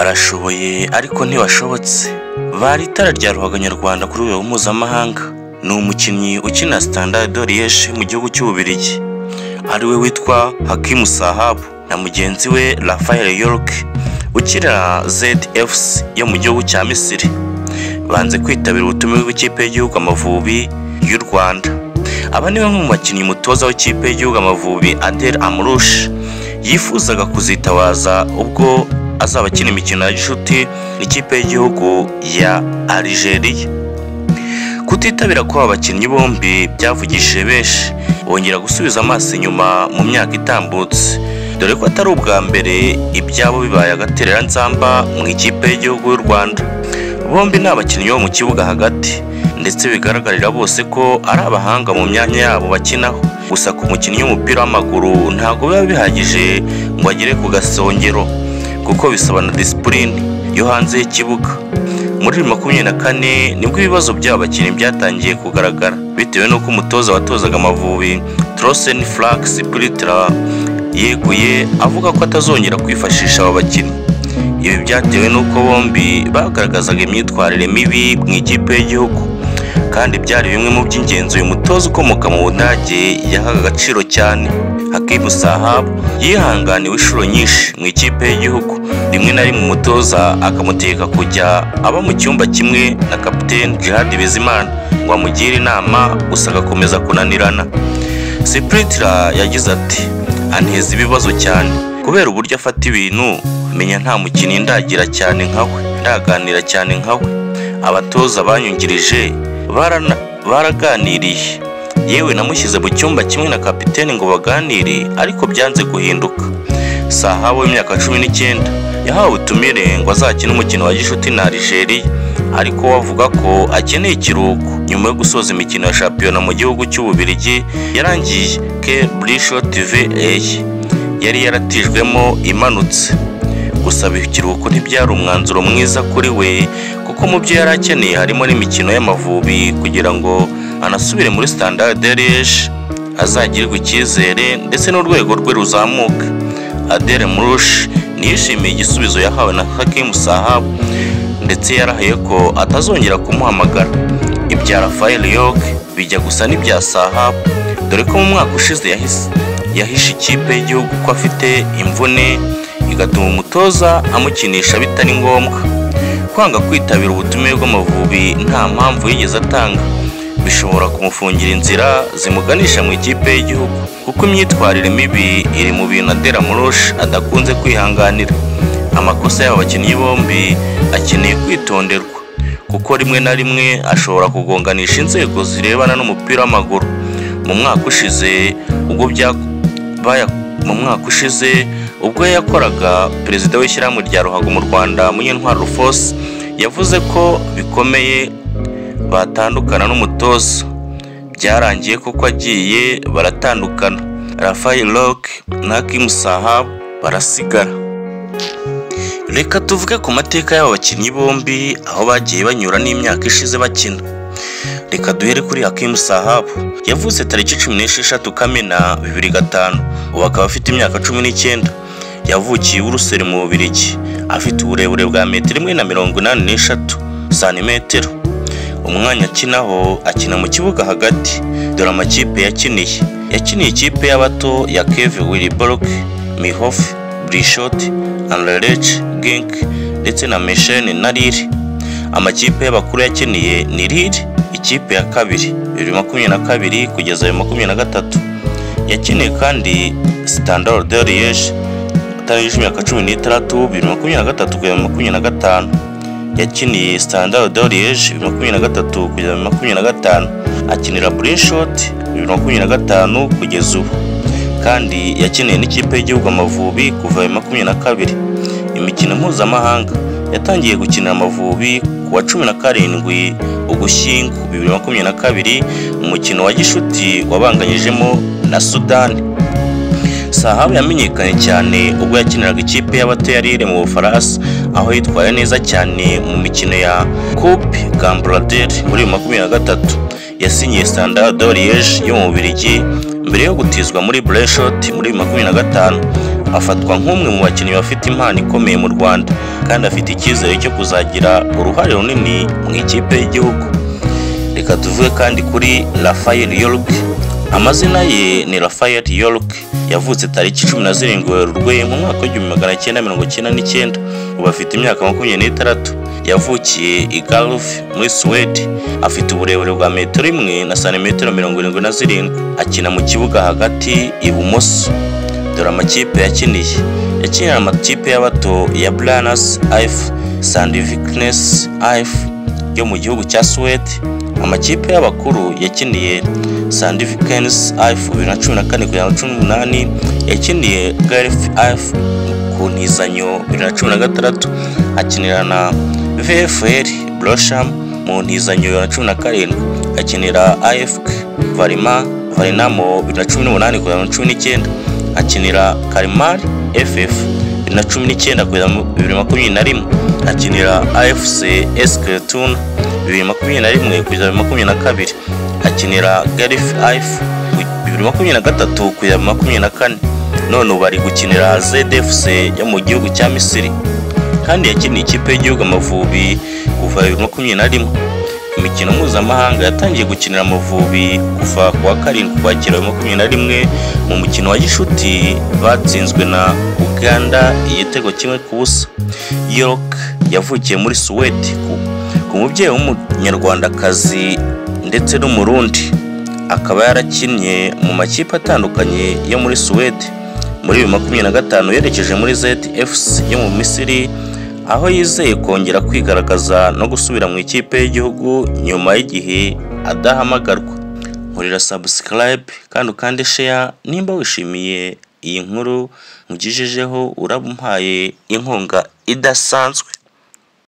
barashoboye ariko ntibashobotse. Bari itara rya ruhago nyarwanda kuri rwego mpuzamahanga. Ni umukinnyi ukina Standard de Liège mu gihugu cy'Ububiligi, ariwe witwa Hakim Sahab na mugenzi we Rafael York ukina ZFC yo mu gihugu cya Misiri. Banze kwitabira ubutumire bw'ikipe y'igihugu Amavubi y'u Rwanda. Aba ni bamwe mu bakinnyi umutoza w'ikipe y'igihugu Amavubi Adel Amrouche yifuzaga kuzitabaza ubwo azaba akina imikino ya gishuti n'ikipe y'igihugu ya Algeria. Kutitabira kw'aba bakinnyi bombi byavugishije benshi, bongera gusubiza amaso inyuma mu myaka itambutse, dore ko atari ubwa mbere ibyabo bibaye agatereranzamba mu ikipe y'igihugu y'u Rwanda. Bombi ni abakinnyi bo mu kibuga hagati, ndetse bigaragarira bose ko ari abahanga mu myanya yabo bakinaho. Gusa ku mukinnyi w'umupira w'amaguru ntabwo biba bihagije ngo agere ku gasongero, kuko bisaba na discipline yo hanze y'ikibuga. Muri 2024 nibwo ibibazo by'aba bakinnyi byatangiye kugaragara, bitewe n'uko umutoza watozaga Amavubi Trossen Frank Spiritra yeguye avuga ko atazongera kwifashisha aba bakinnyi. Ibi byatewe n'uko bombi bagaragazaga imyitwarire mibi mu ikipe y'igihugu, kandi byari bimwe mu by'ingenzi uyu mutoza ukomoka mu Budage yahaga agaciro cyane. Hakim Sahab yihanganiwe inshuro nyinshi mu ikipe y'igihugu, rimwe na rimwe umutoza akamutegeka kujya aba mu cyumba kimwe na kapiteni Djihad Bizimana ngo amugire inama, gusa agakomeza kunanirana. Spiritra yagize ati, anteza ibibazo cyane kubera uburyo afata ibintu, menya nta mukinnyi ndagira cyane nkawe, ndaganira cyane nkawe. Abatoza banyungirije baraganiriye, yewe namushyize mu cyumba kimwe na kapiteni ngo baganire, ariko byanze guhinduka. Sahab w'imyaka 19 yahawe ubutumire ngo azakine umukino wa gishuti na Algeria, ariko wavuga ko akeneye ikiruhuko nyuma yo gusoza imikino ya shampiyona mu gihugu cy'Ububiligi yarangiye. ke Brichot VA yari yaratijwemo imanutse. Gusaba ikiruhuko ntibyari umwanzuro mwiza kuri we, kuko mu byo yari akeneye harimo n'imikino y'Amavubi kugira ngo anasubire muri Standard de Liège, azagirirwa icyizere ndetse n'urwego rwe ruzamuka. Adel Amrouche niyishimiye igisubizo yahawe na Hakim Sahab, ndetse yarahiye ko atazongera kumuhamagara. Ibya Rafael York bijya gusa n'ibya Sahab, dore ko mu mwaka ushize yahishe ikipe y'igihugu ko afite imvune, igatuma umutoza amukinisha bitari ngombwa. Kwanga kwitabira ubutumire bw'Amavubi nta mpamvu yigeze atanga bishobora kumufungira inzira zimuganisha mu ikipe y'igihugu, kuko imyitwarire mibi iri mu bintu Adel Amrouche adakunze kwihanganira. Amakosa y'aba bakinnyi bombi akeneye kwitonderwa, kuko rimwe na rimwe ashobora kugonganisha inzego zirebana n'umupira w'amaguru. Mu mwaka ushize ubwo yakoraga perezida w'ishyirahamwe rya ruhago mu Rwanda Munyentwari Rufose yavuze ko bikomeye batandukana n'umutoza. Byarangiye kuko agiye baratandukana. Rafael York na Hakim Sahab barasigara. Reka tuvuge ku mateka y'aba bakinnyi bombi aho bagiye banyura n'imyaka ishize bakina. Reka duhere kuri Hakim Sahab. Yavutse tariki 16 Kamena 2005, ubu akaba afite imyaka 19. Yavukiye Buruseli mu Bubiligi, afite uburebure bwa 1.83 cm. Umwanya akinaho akina mu kibuga hagati, dore amakipe yakiniye ikipe y'abato ya Keve Willibrord, Mihof, Brichot, Anderlecht, Genk ndetse na Mechelen na Lille. Amakipe y'abakuru yakiniye ni Lille, ikipe ya kabiri 2022 kugeza 2023. Yakiniye kandi Standard de Liège tariki 16 2023 kugeza 2025. Yakiniye Standard de Liège 2023 kugeza 2025, akinira Brichot 2025 kugeza ubu, kandi yakiniye n'ikipe y'igihugu Amavubi kuva 2022. Imikino mpuzamahanga yatangiye gukinira Amavubi ku wa 17 Ugushyingo 2022, umukino wa gishuti wabanganyijemo na Sudani. Sahab yamenyekanye cyane ubwo yakiniraga ikipe y'abato ya Lille mu Bufaransa, aho yitwaye neza cyane mu mikino ya Coupe Gambardella muri 2023. Yasinyiye Standard de Liège yo mu Bubiligi mbere yo gutizwa muri Brichot muri 2025. afatwa nk'umwe mu bakinnyi bafite impano ikomeye mu Rwanda kandi afite icyizere cyo kuzagira uruhare runini mu ikipe y'igihugu. Reka tuvuge kandi kuri Raphael York. Amazina ye ni Raphael York, yavutse tariki 17 Werurwe mu mwaka w'1999, ubu afite imyaka 26. Yavukiye i Gulf muri Sweden, afite uburebure bwa metero 1 na santimetero 77. Akina mu kibuga hagati ibumoso. Dore amakipe yakiniye: yakinira amakipe y'abato ya Branners IF, Sandviknes IF yo mu gihugu cya Sweden. Amakipe y'abakuru yakiniye Sandvikens IF 2014-2018, yakiniye Gulf IF ku ntizanyo 2016, akinira na VfL Bochum mu ntizanyo 2017, akinira AFK Valinamo 2018-2019, akinira Kalmar FF 2019-2021, akinira AFC Eskilstuna 2021-2022, akinira Gulf IF 2023-2024, none bari gukinira ZFC yo mu gihugu cya Misiri. Kandi yakiniye ikipe y'igihugu Amavubi kuva 2021. Imikino mpuzamahanga yatangiye gukinira Amavubi kuva ku wa 7 Ukwakira 2021 mu mukino wa gishuti batsinzwe na Uganda igitego 1-0. York yavukiye muri Sweden ku mubyeyi w'umunyarwandakazi ndetse n'umurundi. Akaba yarakinnye mu makipe atandukanye yo muri Sweden. Muri 2025 yerekeje muri ZFC yo mu Misiri, aho yizeye kongera kwigaragaza no gusubira mu ikipe y'igihugu nyuma y'igihe adahamagarwa. Nkurira subscribe kandi ukande share nimba wishimiye iyi nkuru mugijejeho, urabumpaye inkunga idasanzwe.